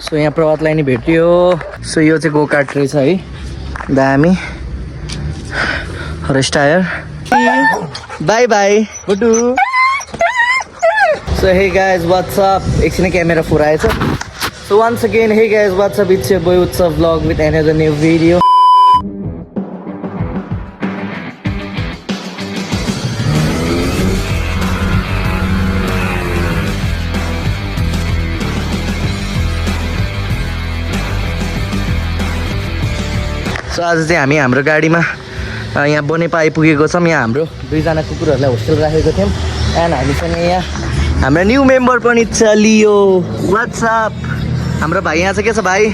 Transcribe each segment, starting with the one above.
So यहाँ प्रभातलाई नि भेट्यो सो यो चाहिँ गो कार्ट रहेछ है दामी रेस्ट टायर बाई बाई गुडु सो हे गाइज व्हाट्सअप एकछिन क्यामेरा फुराएछ so once again hey guys what's up it's your boy Utsav vlog with another new video so आज चाहिँ हामी हाम्रो गाडीमा यहाँ बनेपा आइपुगेको छौँ यहाँ हाम्रो दुईजना कुकुरहरूलाई होस्टेल राखेको थियौँ एन्ड हामीसँग यहाँ हाम्रो न्यू मेम्बर पनि चलियो व्हाट्सअप हाम्रो भाइ यहाँ चाहिँ के छ भाइ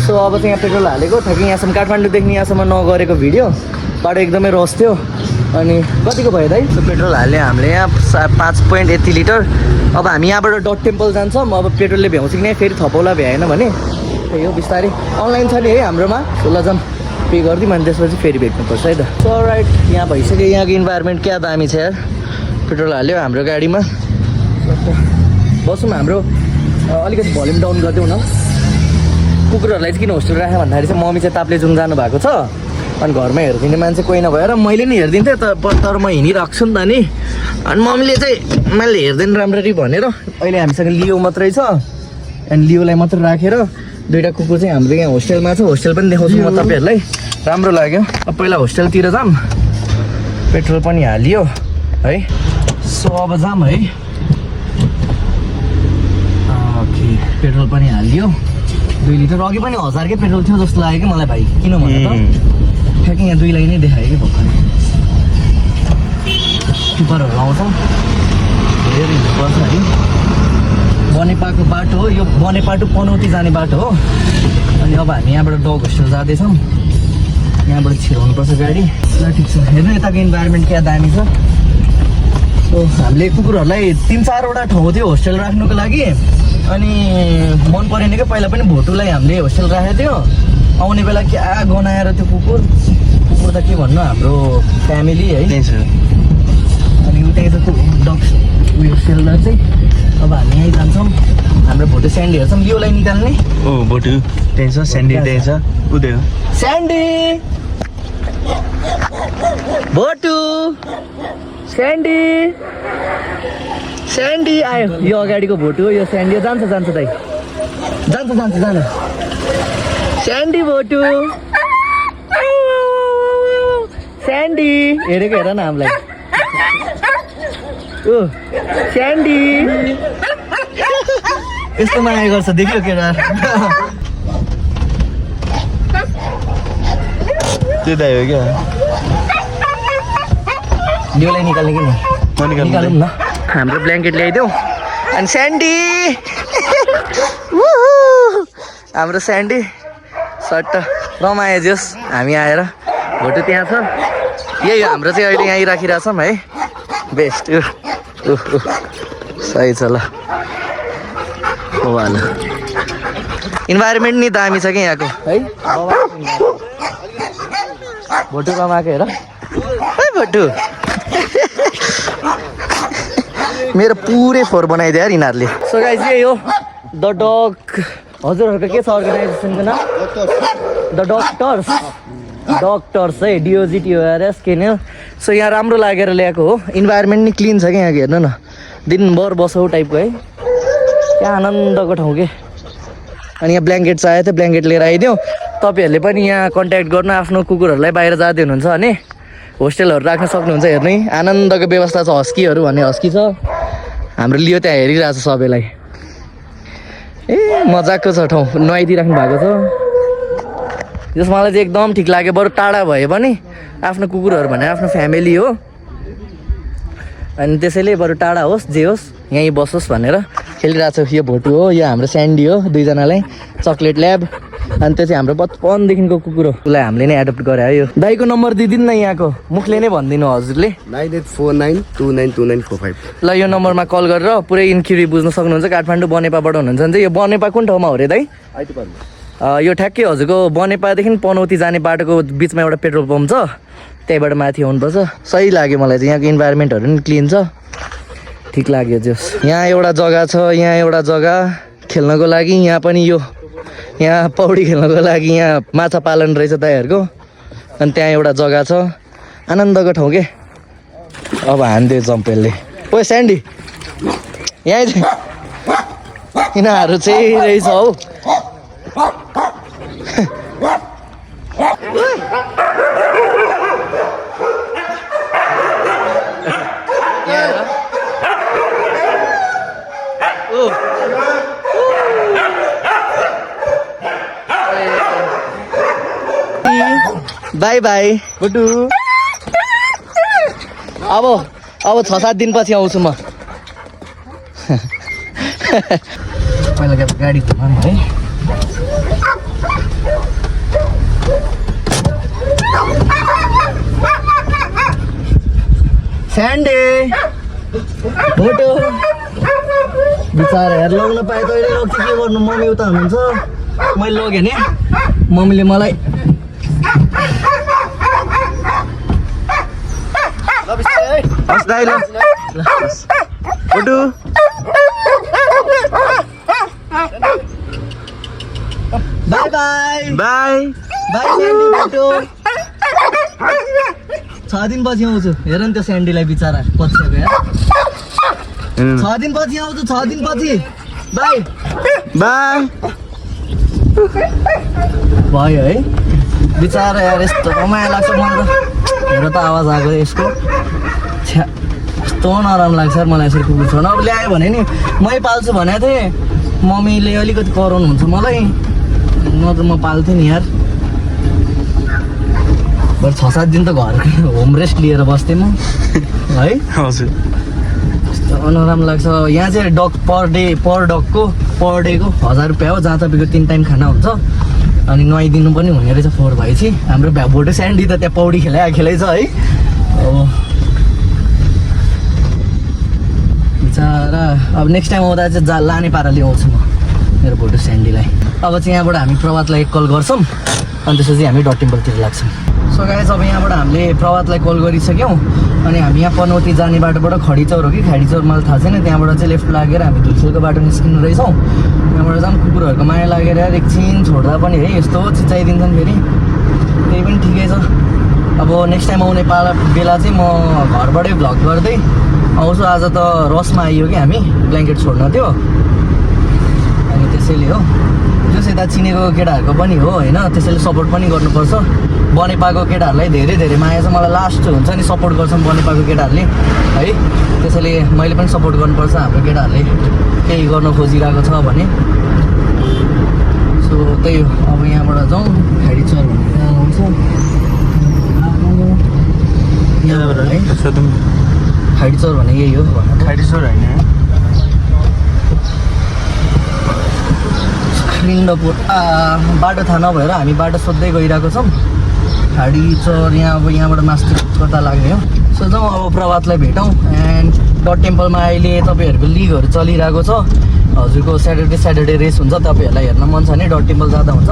सो अब चाहिँ यहाँ पेट्रोल हालेको थियो कि यहाँसम्म काठमाडौँदेखि यहाँसम्म नगरेको भिडियो बाटो एकदमै रस थियो अनि कतिको भयो दाइ सो पेट्रोल हाल्यो हामीले यहाँ 5.80 लिटर अब हामी यहाँबाट डट टेम्पल जान्छौँ अब पेट्रोलले भ्याउँछ कि नै फेरि थपौला भ्याएन भने यो बिस्तारै अनलाइन छ नि है हाम्रोमा सोह्रजन पे गरिदिउँ अनि त्यसपछि फेरि भेट्नुपर्छ है त सो राइट यहाँ भइसक्यो यहाँको इन्भाइरोमेन्ट क्या दामी छ यार पेट्रोल हाल्यो हाम्रो गाडीमा बसौँ हाम्रो अलिकति भोल्युम डाउन गरिदेऊ न कुकुरहरूलाई चाहिँ किन होस्टेल राखेँ भन्दाखेरि चाहिँ मम्मी चाहिँ ताप्लेजुङ जानु भएको छ अनि घरमा हेरिदिने मान्छे कोही नभएर मैले नि हेरिदिन्थेँ तर म हिँडिरहेको छु नि त नि अनि मम्मीले चाहिँ मैले हेर्दैन राम्ररी भनेर अहिले हामीसँग लियो मात्रै छ अनि लियोलाई मात्रै राखेर दुईवटा कुकुर चाहिँ हाम्रो यहाँ होस्टेलमा छ होस्टेल पनि देखाउँछु म तपाईँहरूलाई राम्रो लाग्यो अब पहिला होस्टेलतिर जाऊँ पेट्रोल पनि हालियो है सो अब जाऊँ है ओके पेट्रोल पनि हालियो 2 लिटर अघि पनि 1000कै पेट्रोल थियो जस्तो लाग्यो कि मलाई भाइ किन भन्नु त ठ्याक्कै यहाँ 2 लाई नै देखायो कि भर्खर टिपरहरू आउँछौँ धेरै हिँड्नुपर्छ है बनेपाको बाटो हो यो बनेपा टु पनौती जाने बाटो हो अनि अब हामी यहाँबाट डग होस्टेल जाँदैछौँ यहाँबाट छिराउनुपर्छ गाडी ल ठिक छ हेर्नु यताको इन्भाइरोमेन्ट क्या दामी छ सो हामीले कुकुरहरूलाई 3-4वटा ठाउँ थियो होस्टेल राख्नुको लागि अनि मन परेन क्या पहिला पनि भोटुलाई हामीले होस्टेल राखेको थियो आउने बेला क्या गनाएर त्यो कुकुर त के भन्नु हाम्रो फ्यामिली है अनि उतै त डग उयो सेल्डर चाहिँ अब हामी यहीँ जान्छौँ हाम्रो भोटु स्यान्डी हेर्छौँ योलाई निकाल्ने ओ भोटु त्यही छ स्यान्डी त्यही छ उदय स्यान्डी भोटु स्यान्डी स्यान्डी आयो यो अगाडिको भोटु हो यो स्यान्डी जान्छ दाइ जान्छ स्यान्डी भोटु स्यान्डी हेरेको हेर न हामीलाई ओ स्यान्डी यस्तो माया गर्छ देख्यो केटा त्यो दाइ हो क्या योलाई निकाल्ने कि निकालौँ न हाम्रो ब्ल्याङ्केट ल्याइदेऊ अनि स्यान्डी हाम्रो स्यान्डी सट्ट रमायो जोस् हामी आएर भोटो त्यहाँ छ यही हो हाम्रो चाहिँ अहिले यहीँ राखिरहेछौँ है बेस्ट सही छ ल ल इन्भाइरोमेन्ट नि दामी छ कि यहाँको है भोटो रमाएको हेर है भोटु मेरो पुरै फोहोर बनाइदियो यार यिनीहरूले सो गाइस यही हो द डग हजुरहरूको के छ अर्गनाइजेसनको नाम द डक्टर्स है DOGTORS के नि सो यहाँ राम्रो लागेर ल्याएको हो इन्भाइरोमेन्ट नि क्लिन छ क्या यहाँको हेर्नु न दिनभर बसौँ टाइपको है क्या आनन्दको ठाउँ के अनि यहाँ ब्ल्याङ्केट चाहियो थियो ब्ल्याङ्केट लिएर आइदियो तपाईँहरूले पनि यहाँ कन्ट्याक्ट गर्नु आफ्नो कुकुरहरूलाई बाहिर जाँदै हुनुहुन्छ भने होस्टेलहरू राख्न सक्नुहुन्छ हेर्नु आनन्दको व्यवस्था छ हस्कीहरू भन्ने हस्की छ हाम्रो लियो त्यहाँ हेरिरहेको छ सबैलाई ए मजाको छ ठाउँ नुहाइदिइराख्नु भएको छ जस मलाई चाहिँ एकदम ठिक लाग्यो बरु टाढा भए पनि आफ्नो कुकुरहरू भने आफ्नो फ्यामिली हो अनि त्यसैले बरु टाढा होस् जे होस् यहीँ बसोस् भनेर खेलिरहेको छु यो भोटु हो यो हाम्रो स्यान्डी हो दुईजनालाई चक्लेट ल्याब अनि त्यो चाहिँ हाम्रो बचपनदेखिको कुकुर हो उसलाई हामीले नै एडप्ट गरे यो दाइको नम्बर दिदिनु न यहाँको मुखले नै भनिदिनु हजुरले 9849292945 ल यो नम्बरमा कल गरेर पुरै इन्क्युरी बुझ्न सक्नुहुन्छ काठमाडौँ बनेपाबाट हुनुहुन्छ भने चाहिँ यो बनेपा कुन ठाउँमा हो रे दाइ यो ठ्याक्कै हजुरको बनेपादेखि पनौती जाने बाटोको बिचमा एउटा पेट्रोल पम्प छ त्यहीबाट माथि आउनुपर्छ सही लाग्यो मलाई चाहिँ यहाँको इन्भाइरोमेन्टहरू पनि क्लिन छ ठिक लाग्यो जोस् यहाँ एउटा जग्गा छ यहाँ एउटा जग्गा खेल्नको लागि यहाँ पनि यो यहाँ पौडी खेल्नको लागि यहाँ माछा पालन रहेछ दाइहरूको। अनि त्यहाँ एउटा जग्गा छ आनन्दको ठाउँ के। अब हान्दियो जम्पेलले। ओ स्यान्डी यहीँ चाहिँ यिनीहरू चाहिँ रहेछ हौ। By by Guddu. अब 6-7 दिनपछि आउँछु म। पहिला गाडी घुमाउँ है। स्यान्डे फोटो बिचारा हेर लग्न पाए तैँले लग्थ्यो के गर्नु। मम्मी उता हुनुहुन्छ मैले लगेँ नि मम्मीले मलाई हस् दाइ ल photo by by by by sandy photo 6 दिनपछि आउँछु। हेर नि त्यो स्यान्डीलाई बिचारा पछ्याएको यार। 6 दिनपछि आउँछु 6 दिनपछि बाई बाई भयो है बिचारा यार। यस्तो माया लाग्छ मलाई त। हेर त आवाज आएको यसको छ्या यस्तो नराम्रो लाग्छ यार मलाई यसरी कुकुर छोड्न। अब ल्यायो भने नि मै पाल्छु भनेको थिएँ। मम्मीले अलिकति कराउनुहुन्छ मलाई नत्र म पाल्थेँ नि यार। बरु 6-7 दिन त घर होम रेस्ट लिएर बस्थेँ म है। हजुर यस्तो नराम्रो लाग्छ। यहाँ चाहिँ डग पर डगको पर डेको 1000 रुपियाँ हो। जहाँ तपाईँको 3 टाइम खाना हुन्छ अनि नुहाइदिनु पनि हुने रहेछ 4 भएपछि। हाम्रो भोटो स्यान्डी त त्यहाँ पौडी खेलाइ छ है। अब बिचारा अब नेक्स्ट टाइम आउँदा चाहिँ लाने पाराले आउँछु म मेरो भोटो स्यान्डीलाई। अब चाहिँ यहाँबाट हामी प्रभातलाई एक कल गर्छौँ अनि त्यसपछि हामी डट टेम्पलतिर लाग्छौँ। सो गाइस अब यहाँबाट हामीले प्रभातलाई कल गरिसक्यौँ अनि हामी यहाँ पनौती जाने बाटोबाट खडीचौर हो कि खाडीचौर मलाई थाहा छैन। त्यहाँबाट चाहिँ लेफ्ट लागेर हामी धुलिखेलको बाटो निस्किनु रहेछौँ। त्यहाँबाट चाहिँ कुकुरहरूको माया लागेर एकछिन छोड्दा पनि है यस्तो चिचाइदिन्छन् फेरि। त्यही पनि ठिकै छ। अब नेक्स्ट टाइम आउने बेला चाहिँ म घरबाटै भ्लग गर्दै आउँछु। आज त रसमा आइयो कि हामी ब्ल्याङ्केट छोड्न थियो अनि त्यसैले हो। जस यता चिनेको केटाहरूको पनि हो होइन। त्यसैले सपोर्ट पनि गर्नुपर्छ। बनेपाको केटाहरूलाई धेरै धेरै माया छ मलाई। लास्ट हुन्छ नि सपोर्ट गर्छौँ बनेपाको केटाहरूले है। त्यसैले मैले पनि सपोर्ट गर्नुपर्छ हाम्रो केटाहरूले केही गर्न खोजिरहेको छ भने। सो त्यही हो। अब यहाँबाट जाउँ खाडीचौर भनेर आउँछ यहाँबाट है। खाडीचौर भने यही हो। खाडीचौर होइन लिङ्गपुर बाटो थाहा नभएर हामी बाटो सोध्दै गइरहेको छौँ। खाडीचौर यहाँ अब यहाँबाट मास्टर कता लाग्ने हो। सो जाउँ अब प्रभातलाई भेटौँ। एन्ड डट टेम्पलमा अहिले तपाईँहरूको लिगहरू चलिरहेको छ। हजुरको स्याटरडे रेस हुन्छ। तपाईँहरूलाई हेर्न मन छ भने डट टेम्पल जाँदा हुन्छ।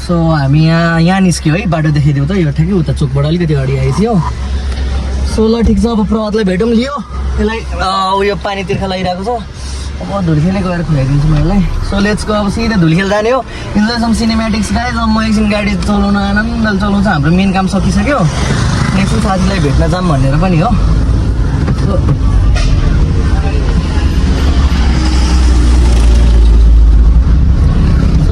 सो हामी यहाँ निस्क्यो है। बाटो देखाइदिउँ त यो ठ्याक्कै उता चोकबाट अलिकति अगाडि आइथ्यो। सो ल ठिक छ। अब प्रभातलाई भेटौँ लियो यसलाई उयो पानी तिर्खा लगाइरहेको छ। अब धुलिखेलै गएर खुवाइदिन्छु म यसलाई। So let's go. अब सिधै धुलिखेल जाने हो। Enjoy some cinematics guys. अब म एकछिन गाडी चलाउन आनन्दले चलाउँछु। हाम्रो मेन काम सकिसक्यो। नेक्स्ट साथीलाई भेट्न जाऊँ भनेर पनि हो।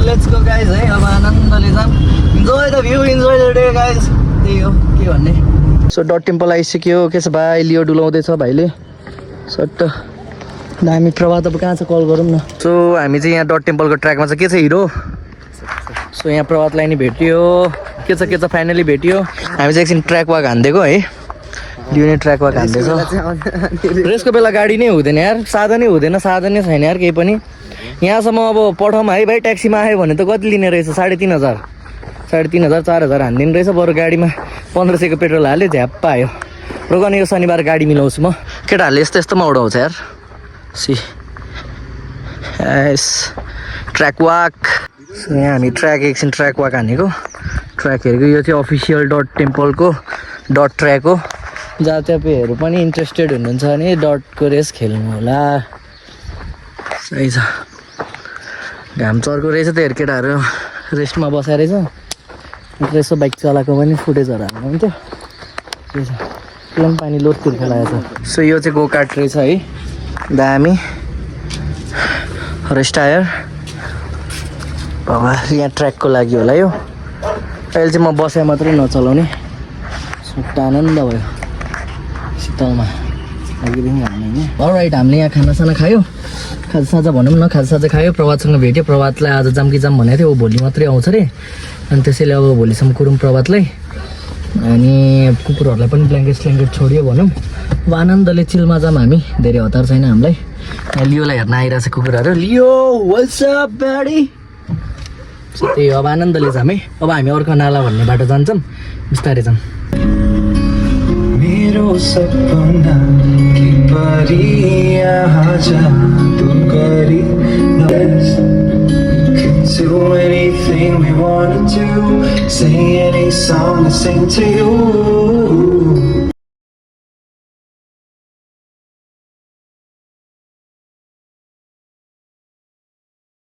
लेट्स गो गाइज है। अब आनन्दले जाऊँ। Enjoy the view enjoy the day guys. त्यही हो के भन्ने। सो डट टेम्पल आइसक्यो। के छ भाइ लियो डुलाउँदैछ भाइले सट्ट। हामी प्रभात अब कहाँ छ कल गरौँ न। सो हामी चाहिँ यहाँ डट टेम्पलको ट्र्याकमा छ। के छ हिरो। सो यहाँ प्रभातलाई नि भेट्यो। के के छ फाइनली भेटियो हामी चाहिँ एकछिन ट्र्याक वाक हानिदिएको है लिउने ट्र्याक वाक हान्दैछौँ रेसको बेला गाडी नै हुँदैन यार साधनै हुँदैन साधनै छैन यार केही पनि यहाँसम्म अब पठाउमा है भाइ ट्याक्सीमा आयो भने त कति लिने रहेछ 3,500 4,000 हानिदिने रहेछ बरु गाडीमा 1500को पेट्रोल हाल्यो झ्याप्पा आयो रोगन यो शनिबार गाडी मिलाउँछु म केटाहरूले यस्तो यस्तोमा उडाउँछ यार सी यस ट्र्याक वाक यहाँ हामी एकछिन ट्र्याक वाक हानेको ट्र्याक हेरेको यो चाहिँ अफिसियल .टेम्पलको .ट्र्याक हो जहाँ तपाईँहरू पनि इन्ट्रेस्टेड हुनुहुन्छ भने डटको रेस खेल्नु होला सही छ घाम चर्को रहेछ त्यही केटाहरू रेस्टमा बसेर रहेछ यसो बाइक चलाएको पनि फुटेजहरू हाल्नु हुन्थ्यो त्यही छ प्लेन पानी लोततिर खेलाएको छ सो यो चाहिँ गो कार्ट रहेछ है दामी रेस्ट टायर बाबा यहाँ ट्र्याकको लागि होला यो अहिले चाहिँ म बसेँ मात्रै नचलाउने सुट्टा आनन्द भयो शीतलमा अघिदेखि हाल्ने अलराइट हामीले यहाँ खानासाना खायो खाजासाजा भनौँ न खाजासाजा खायो प्रभातसँग भेट्यो प्रभातलाई आज जाम भनेको थियो ऊ भोलि मात्रै आउँछ अरे अनि त्यसैले अब भोलिसम्म कुरौँ प्रभातलाई अनि कुकुरहरूलाई पनि ब्ल्याङ्केट छोडियो भनौँ अब आनन्दले चिलमा जाऊँ हामी धेरै हतार छैन हामीलाई लियोलाई हेर्न आइरहेको छ कुकुरहरू लियो व्हाट्सअप ब्याडी त्यही अब आनन्दले जाऊँ है अब हामी अर्को नाला भन्ने बाटो जान्छौँ बिस्तारै जाऊँ मेरो सपना की परी यहाँ जादू गरी do anything we wanna do, say any song to sing to you.